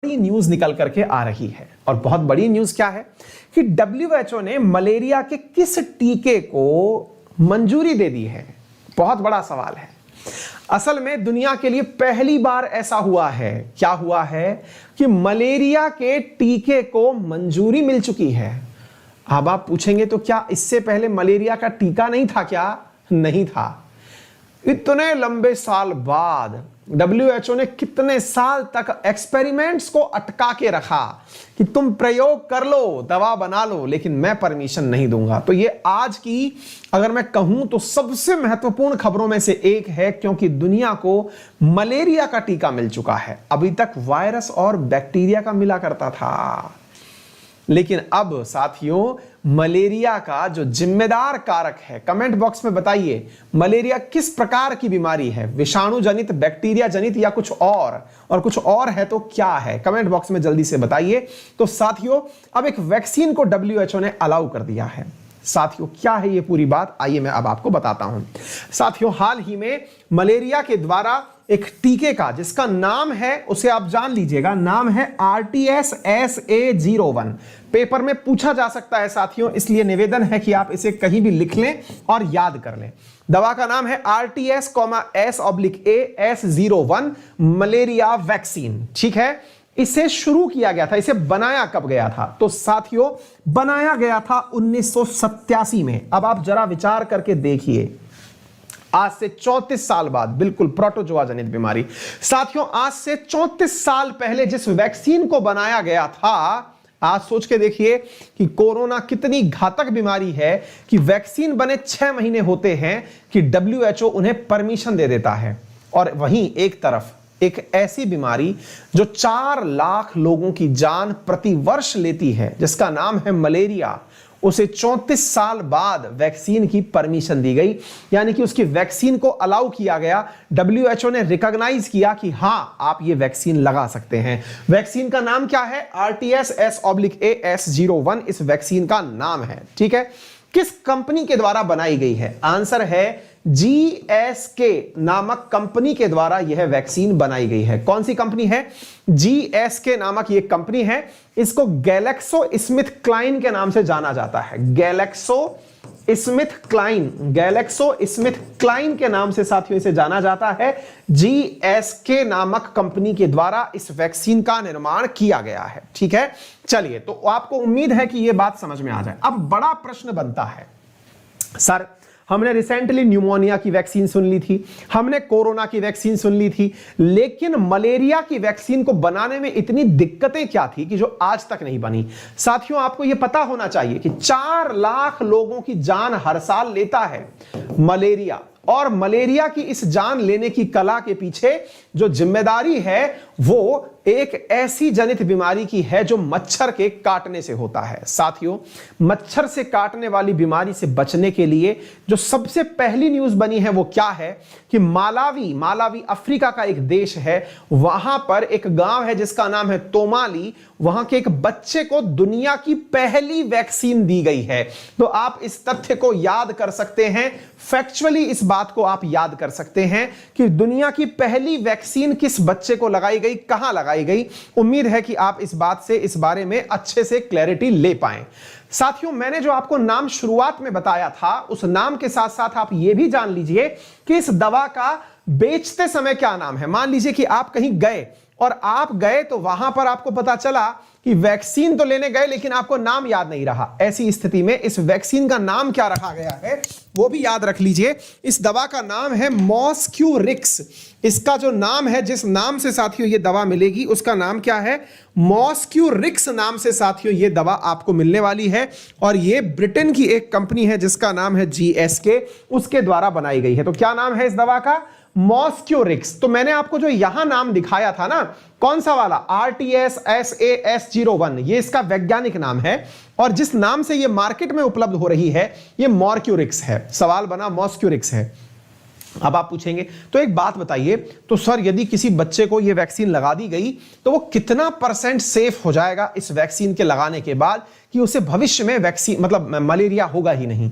बड़ी न्यूज निकल करके आ रही है। और बहुत बड़ी न्यूज क्या है कि WHO ने मलेरिया के किस टीके को मंजूरी दे दी है। बहुत बड़ा सवाल है। असल में दुनिया के लिए पहली बार ऐसा हुआ है। क्या हुआ है कि मलेरिया के टीके को मंजूरी मिल चुकी है। अब आप पूछेंगे तो क्या इससे पहले मलेरिया का टीका नहीं था क्या? नहीं था। इतने लंबे साल बाद WHO ने कितने साल तक एक्सपेरिमेंट्स को अटका के रखा कि तुम प्रयोग कर लो, दवा बना लो, लेकिन मैं परमिशन नहीं दूंगा। तो ये आज की अगर मैं कहूं तो सबसे महत्वपूर्ण खबरों में से एक है, क्योंकि दुनिया को मलेरिया का टीका मिल चुका है। अभी तक वायरस और बैक्टीरिया का मिला करता था, लेकिन अब साथियों मलेरिया का जो जिम्मेदार कारक है, कमेंट बॉक्स में बताइए मलेरिया किस प्रकार की बीमारी है, विषाणु जनित, बैक्टीरिया जनित या कुछ और कुछ और है तो क्या है, कमेंट बॉक्स में जल्दी से बताइए। तो साथियों अब एक वैक्सीन को WHO ने अलाउ कर दिया है। साथियों क्या है ये पूरी बात, आइए मैं अब आपको बताता हूं। साथियों हाल ही में मलेरिया के द्वारा एक टीके का जिसका नाम है, उसे आप जान लीजिएगा, नाम है RTS-SA01। पेपर में पूछा जा सकता है साथियों, इसलिए निवेदन है कि आप इसे कहीं भी लिख लें और याद कर लें। दवा का नाम है RTS-S/A-S01 मलेरिया वैक्सीन। ठीक है, इसे शुरू किया गया था, इसे बनाया कब गया था? तो साथियों बनाया गया था 1987 में। अब आप जरा विचार करके देखिए, आज से 34 साल बाद, बिल्कुल प्रोटोजोआ जनित बीमारी। साथियों आज से 34 साल पहले जिस वैक्सीन को बनाया गया था, आज सोच के देखिए कि कोरोना कितनी घातक बीमारी है कि वैक्सीन बने 6 महीने होते हैं कि WHO उन्हें परमिशन दे देता है। और वहीं एक तरफ एक ऐसी बीमारी जो 4 लाख लोगों की जान प्रतिवर्ष लेती है, जिसका नाम है मलेरिया, उसे 34 साल बाद वैक्सीन की परमिशन दी गई, यानी कि उसकी वैक्सीन को अलाउ किया गया। WHO ने रिकॉग्नाइज किया कि हां आप ये वैक्सीन लगा सकते हैं। वैक्सीन का नाम क्या है? RTS-S/A-S01 इस वैक्सीन का नाम है। ठीक है, किस कंपनी के द्वारा बनाई गई है? आंसर है GSK नामक कंपनी के द्वारा यह वैक्सीन बनाई गई है। कौन सी कंपनी है? GSK नामक यह कंपनी है। इसको गैलेक्सो स्मिथ क्लाइन के नाम से जाना जाता है। गैलेक्सो स्मिथ क्लाइन के नाम से साथियों इसे जाना जाता है। GSK नामक कंपनी के द्वारा इस वैक्सीन का निर्माण किया गया है। ठीक है, चलिए, तो आपको उम्मीद है कि यह बात समझ में आ जाए। अब बड़ा प्रश्न बनता है, सर हमने रिसेंटली न्यूमोनिया की वैक्सीन सुन ली थी, हमने कोरोना की वैक्सीन सुन ली थी, लेकिन मलेरिया की वैक्सीन को बनाने में इतनी दिक्कतें क्या थी कि जो आज तक नहीं बनी? साथियों आपको यह पता होना चाहिए कि 4 लाख लोगों की जान हर साल लेता है मलेरिया, और मलेरिया की इस जान लेने की कला के पीछे जो जिम्मेदारी है वो एक ऐसी जनित बीमारी की है जो मच्छर के काटने से होता है। साथियों मच्छर से काटने वाली बीमारी से बचने के लिए जो सबसे पहली न्यूज बनी है वो क्या है कि मालावी अफ्रीका का एक देश है, वहां पर एक गांव है जिसका नाम है तोमाली। वहां के एक बच्चे को दुनिया की पहली वैक्सीन दी गई है। तो आप इस तथ्य को याद कर सकते हैं, फैक्चुअली इस बात को आप याद कर सकते हैं कि दुनिया की पहली वैक्सीन किस बच्चे को लगाई गई, कहां लगाई गई। उम्मीद है कि आप इस बात से, इस बारे में अच्छे से क्लैरिटी ले पाएं। साथियों मैंने जो आपको नाम शुरुआत में बताया था, उस नाम के साथ साथ आप यह भी जान लीजिए कि इस दवा का बेचते समय क्या नाम है। मान लीजिए कि आप कहीं गए और आप गए तो वहां पर आपको पता चला कि वैक्सीन तो लेने गए लेकिन आपको नाम याद नहीं रहा। ऐसी स्थिति में इस वैक्सीन का नाम क्या रखा गया है वो भी याद रख लीजिए। इस दवा का नाम है मॉस्क्यूरिक्स। इसका जो नाम है, जिस नाम से साथियों ये दवा मिलेगी, उसका नाम क्या है? मॉस्क्यूरिक्स नाम से साथियों ये दवा आपको मिलने वाली है। और ये ब्रिटेन की एक कंपनी है जिसका नाम है GSK, उसके द्वारा बनाई गई है। तो क्या नाम है इस दवा का? मॉस्क्यूरिक्स। तो मैंने आपको जो यहां नाम दिखाया था ना, कौन सा वाला? RTS-SAS01, ये इसका वैज्ञानिक नाम है, और जिस नाम से ये मार्केट में उपलब्ध हो रही है ये मॉर्क्यूरिक्स है। सवाल बना मॉस्क्यूरिक्स है। अब आप पूछेंगे तो एक बात बताइए, तो सर यदि किसी बच्चे को ये वैक्सीन लगा दी गई तो वो कितना % सेफ हो जाएगा इस वैक्सीन के लगाने के बाद कि उसे भविष्य में वैक्सीन मतलब मलेरिया होगा ही नहीं?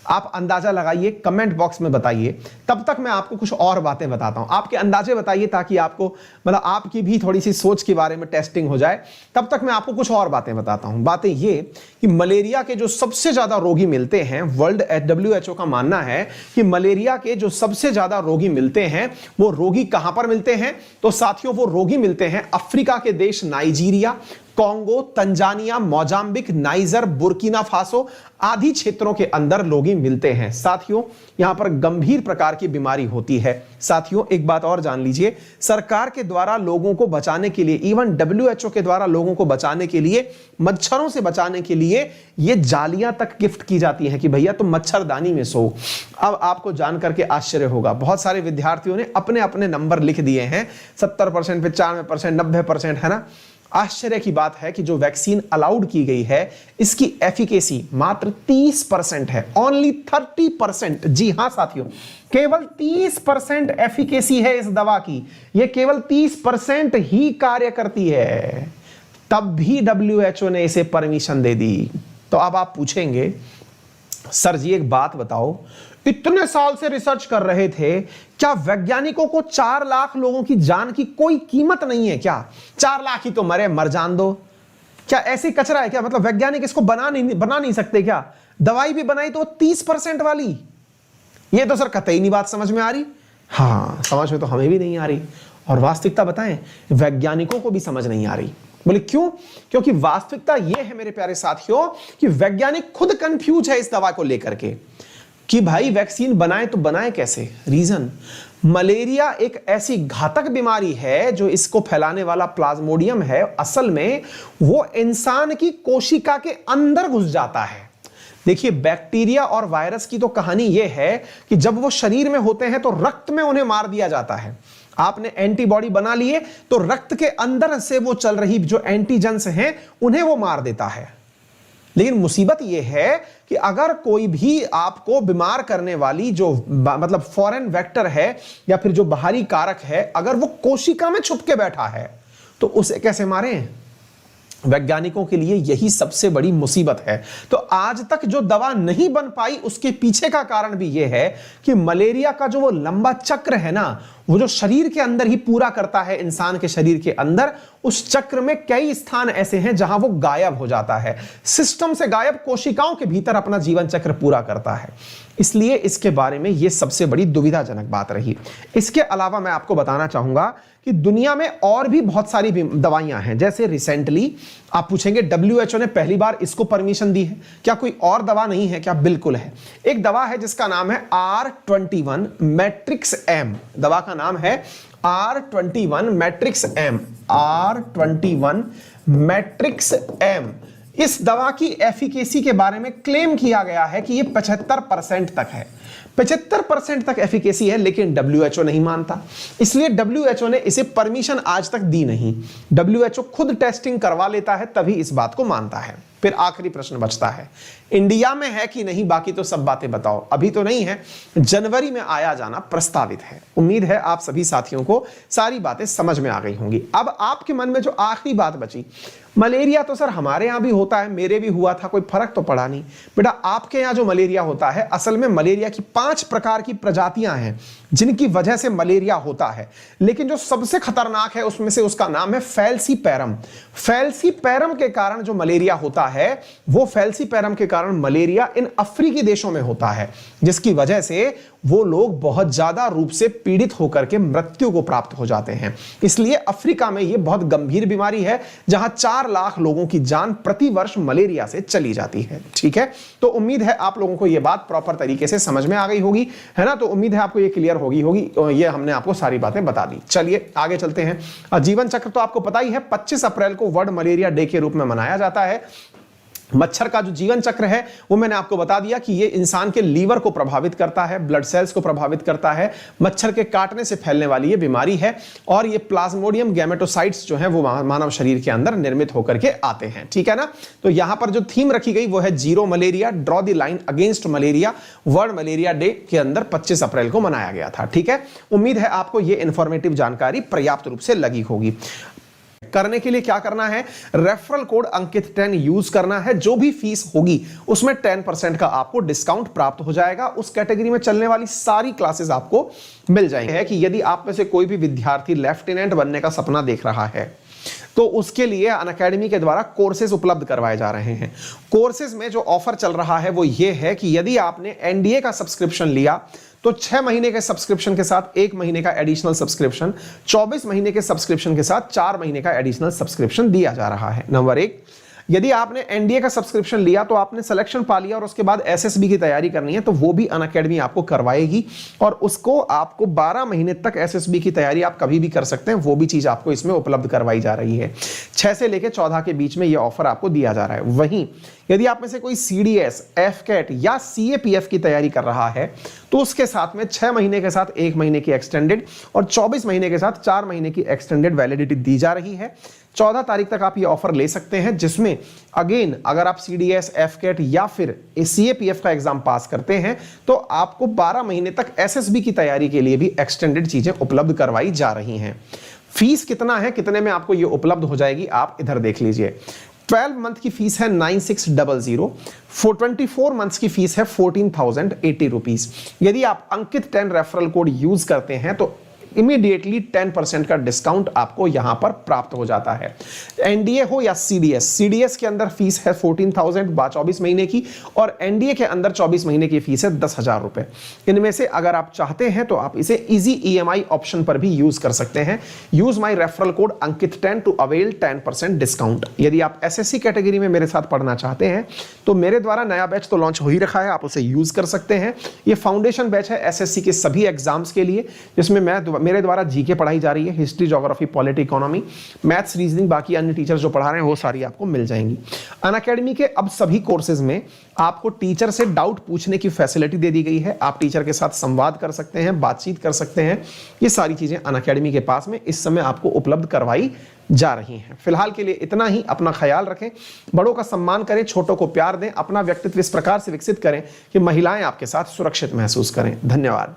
आप अंदाजा लगाइए, कमेंट बॉक्स में बताइए। तब तक मैं आपको कुछ और बातें बताता हूं, आपके अंदाजे बताइए ताकि आपको मतलब आपकी भी थोड़ी सी सोच के बारे में टेस्टिंग हो जाए। तब तक मैं आपको कुछ और बातें बताता हूं। बातें ये कि मलेरिया के जो सबसे ज्यादा रोगी मिलते हैं, वर्ल्ड WHO का मानना है कि मलेरिया के जो सबसे ज्यादा रोगी मिलते हैं वो रोगी कहां पर मिलते हैं? तो साथियों वो रोगी मिलते हैं अफ्रीका के देश Nigeria, Congo, Tanzania, Mozambique, niger, Burkina Faso आदि क्षेत्रों के अंदर रोगी मिलते हैं। साथियों यहां पर गंभीर प्रकार की बीमारी होती है। साथियों एक बात और जान लीजिए, सरकार के द्वारा लोगों को बचाने के लिए, इवन WHO के द्वारा लोगों को बचाने के लिए, मच्छरों से बचाने के लिए ये जालियां तक गिफ्ट की जाती हैं कि भैया तुम मच्छरदानी में सो। अब आपको जान करके आश्चर्य होगा, बहुत सारे विद्यार्थियों ने अपने अपने नंबर लिख दिए हैं, 70%, 95%, 90%, है ना। आश्चर्य की बात है कि जो वैक्सीन अलाउड की गई है इसकी एफिकेसी मात्र 30% है, ओनली 30%। जी हां साथियों, केवल 30% एफिकेसी है इस दवा की, यह केवल 30% ही कार्य करती है, तब भी WHO ने इसे परमिशन दे दी। तो अब आप पूछेंगे सर जी एक बात बताओ, इतने साल से रिसर्च कर रहे थे, क्या वैज्ञानिकों को 4 लाख लोगों की जान की कोई कीमत नहीं है क्या? 4 लाख ही तो मरे, मर जान दो। क्या ऐसी कचरा है क्या? मतलब वैज्ञानिक इसको बना नहीं सकते क्या? दवाई भी बनाई तो 30% वाली। ये तो सर कतई नहीं बात समझ में आ रही। हाँ समझ में तो हमें भी नहीं आ रही, और वास्तविकता बताएं वैज्ञानिकों को भी समझ नहीं आ रही। बोले क्यों? क्योंकि वास्तविकता यह है मेरे प्यारे साथियों कि वैज्ञानिक खुद कंफ्यूज है इस दवा को लेकर के कि भाई वैक्सीन बनाए तो बनाए कैसे। रीजन, मलेरिया एक ऐसी घातक बीमारी है जो इसको फैलाने वाला प्लाज्मोडियम है, असल में वो इंसान की कोशिका के अंदर घुस जाता है। देखिए बैक्टीरिया और वायरस की तो कहानी यह है कि जब वो शरीर में होते हैं तो रक्त में उन्हें मार दिया जाता है। आपने एंटीबॉडी बना लिए तो रक्त के अंदर से वो चल रही जो एंटीजेंस हैं उन्हें वो मार देता है। लेकिन मुसीबत यह है कि अगर कोई भी आपको बीमार करने वाली जो मतलब फॉरेन वेक्टर है या फिर जो बाहरी कारक है, अगर वो कोशिका में छुप के बैठा है तो उसे कैसे मारें? वैज्ञानिकों के लिए यही सबसे बड़ी मुसीबत है। तो आज तक जो दवा नहीं बन पाई उसके पीछे का कारण भी यह है कि मलेरिया का जो वो लंबा चक्र है ना, वो जो शरीर के अंदर ही पूरा करता है, इंसान के शरीर के अंदर, उस चक्र में कई स्थान ऐसे हैं जहां वो गायब हो जाता है, सिस्टम से गायब, कोशिकाओं के भीतर अपना जीवन चक्र पूरा करता है। इसलिए इसके बारे में यह सबसे बड़ी दुविधाजनक बात रही। इसके अलावा मैं आपको बताना चाहूंगा कि दुनिया में और भी बहुत सारी दवाइयां हैं। जैसे रिसेंटली आप पूछेंगे WHO ने पहली बार इसको परमिशन दी है, क्या कोई और दवा नहीं है क्या? बिल्कुल है। एक दवा है जिसका नाम है R21 मैट्रिक्स M। दवा का नाम है R21 matrix M, R21 matrix M। इस दवा की एफिकेसी के बारे में क्लेम किया गया है कि ये 75% तक है, 75% तक एफिकेसी है, लेकिन WHO नहीं मानता। इसलिए WHO ने इसे परमिशन आज तक दी नहीं। WHO खुद टेस्टिंग करवा लेता है तभी इस बात को मानता है। फिर आखिरी प्रश्न बचता है, इंडिया में है कि नहीं? बाकी तो सब बातें बताओ। अभी तो नहीं है, जनवरी में आया जाना प्रस्तावित है। उम्मीद है आप सभी साथियों को सारी बातें समझ में आ गई होंगी। अब आपके मन में जो आखिरी बात बची, मलेरिया तो सर हमारे यहां भी होता है, मेरे भी हुआ था, कोई फर्क तो पड़ा नहीं। बेटा आपके यहां जो मलेरिया होता है, असल में मलेरिया की 5 प्रकार की प्रजातियां हैं जिनकी वजह से मलेरिया होता है, लेकिन जो सबसे खतरनाक है उसमें से उसका नाम है फैल्सीपैरम। फैल्सीपैरम के कारण जो मलेरिया होता है, वो फैल्सीपैरम के कारण मलेरिया इन अफ्रीकी देशों में होता है, जिसकी वजह से वो लोग बहुत ज्यादा रूप से पीड़ित होकर के मृत्यु को प्राप्त हो जाते हैं। इसलिए अफ्रीका में ये बहुत गंभीर बीमारी है जहां 4 लाख लोगों की जान प्रति वर्ष मलेरिया से चली जाती है। ठीक है, तो उम्मीद है आप लोगों को यह बात प्रॉपर तरीके से समझ में आ गई होगी, है ना। तो उम्मीद है आपको ये क्लियर होगी ये हमने आपको सारी बातें बता दी। चलिए आगे चलते हैं। जीवन चक्र तो आपको पता ही है, 25 अप्रैल को वर्ल्ड मलेरिया डे के रूप में मनाया जाता है। मच्छर का जो जीवन चक्र है वो मैंने आपको बता दिया कि ये इंसान के लीवर को प्रभावित करता है, ब्लड सेल्स को प्रभावित करता है, मच्छर के काटने से फैलने वाली ये बीमारी है, और ये प्लाज्मोडियम गैमेटोसाइट्स जो हैं वो मानव शरीर के अंदर निर्मित होकर के आते हैं। ठीक है ना। तो यहां पर जो थीम रखी गई वो है zero malaria, draw the line against malaria. World malaria day के अंदर 25 अप्रैल को मनाया गया था। ठीक है, उम्मीद है आपको ये इंफॉर्मेटिव जानकारी पर्याप्त रूप से लगी होगी। करने के लिए क्या करना है, रेफरल कोड अंकित 10 यूज करना है। जो भी फीस होगी उसमें 10% का आपको डिस्काउंट प्राप्त हो जाएगा। उस कैटेगरी में चलने वाली सारी क्लासेस आपको मिल जाएंगे। है कि यदि आप में से कोई भी विद्यार्थी लेफ्टिनेंट बनने का सपना देख रहा है तो उसके लिए अनअकैडमी के द्वारा कोर्सेज उपलब्ध करवाए जा रहे हैं। कोर्सेज में जो ऑफर चल रहा है वो ये है कि यदि आपने एनडीए का सब्सक्रिप्शन लिया तो 6 महीने के सब्सक्रिप्शन के साथ 1 महीने का एडिशनल सब्सक्रिप्शन, 24 महीने के सब्सक्रिप्शन के साथ 4 महीने का एडिशनल सब्सक्रिप्शन दिया जा रहा है। नंबर 1, यदि आपने एनडीए का सब्सक्रिप्शन लिया तो आपने सिलेक्शन पा लिया और उसके बाद एसएसबी की तैयारी करनी है, तो वो भी अनअकैडमी आपको करवाएगी और उसको आपको 12 महीने तक एसएसबी की तैयारी आप कभी भी कर सकते हैं। वो भी चीज आपको इसमें उपलब्ध करवाई जा रही है। 6 से लेकर 14 के बीच में ये ऑफर आपको दिया जा रहा है। वहीं यदि आप में से कोई सीडीएस, एफकेट या सीएपीएफ की तैयारी कर रहा है तो उसके साथ में 6 महीने के साथ 1 महीने की एक्सटेंडेड और 24 महीने के साथ 4 महीने की एक्सटेंडेड वैलिडिटी दी जा रही है। 14 तारीख तक आप ये ऑफर ले सकते हैं, जिसमें अगेन अगर आप सीडीएस, एफकेट या फिर सीएपीएफ का एग्जाम पास करते हैं तो आपको 12 महीने तक एसएसबी की तैयारी के लिए भी एक्सटेंडेड चीजें उपलब्ध करवाई जा रही हैं। फीस कितना है, कितने में आपको ये उपलब्ध हो जाएगी, आप इधर देख लीजिए। 12 मंथ की फीस है 9600, 24 मंथ्स की फीस है 14,080 रुपीज। यदि आप अंकित 10 रेफरल कोड यूज करते हैं तो इमीडिएटली 10% का डिस्काउंट आपको यहां पर प्राप्त हो जाता है। एनडीए हो या सीडीएस, सीडीएस के अंदर फीस है 14,000 24 महीने की और एनडीए के अंदर 24 महीने की फीस है 10,000 रुपए। इनमें से अगर आप चाहते हैं तो आप इसे इजी ईएमआई ऑप्शन पर भी यूज कर सकते हैं। Use my referral code Ankit 10 to avail 10% discount. यदि आप एसएससी कैटेगरी में मेरे साथ पढ़ना चाहते हैं तो मेरे द्वारा नया बैच तो लॉन्च हो ही रखा है, आप उसे यूज कर सकते हैं। ये फाउंडेशन बैच है एसएससी के सभी एग्जाम्स के लिए, जिसमें मेरे द्वारा जीके पढ़ाई जा रही है, history, geography, polity, economy, maths, reasoning, बाकी अन्य टीचर्स जो पढ़ा रहे हैं वो सारी आपको मिल जाएंगी। अनअकैडमी के अब सभी कोर्सेज में आपको टीचर से डाउट पूछने की फैसिलिटी दे दी गई है। आप टीचर के साथ संवाद कर सकते हैं, बातचीत कर सकते हैं। ये सारी चीजें अनअकैडमी के पास में इस समय आपको उपलब्ध करवाई जा रही हैं। फिलहाल के लिए इतना ही। अपना ख्याल रखें, बड़ों का सम्मान करें, छोटों को प्यार दें, अपना व्यक्तित्व इस प्रकार से विकसित करें कि महिलाएं आपके साथ सुरक्षित महसूस करें। धन्यवाद।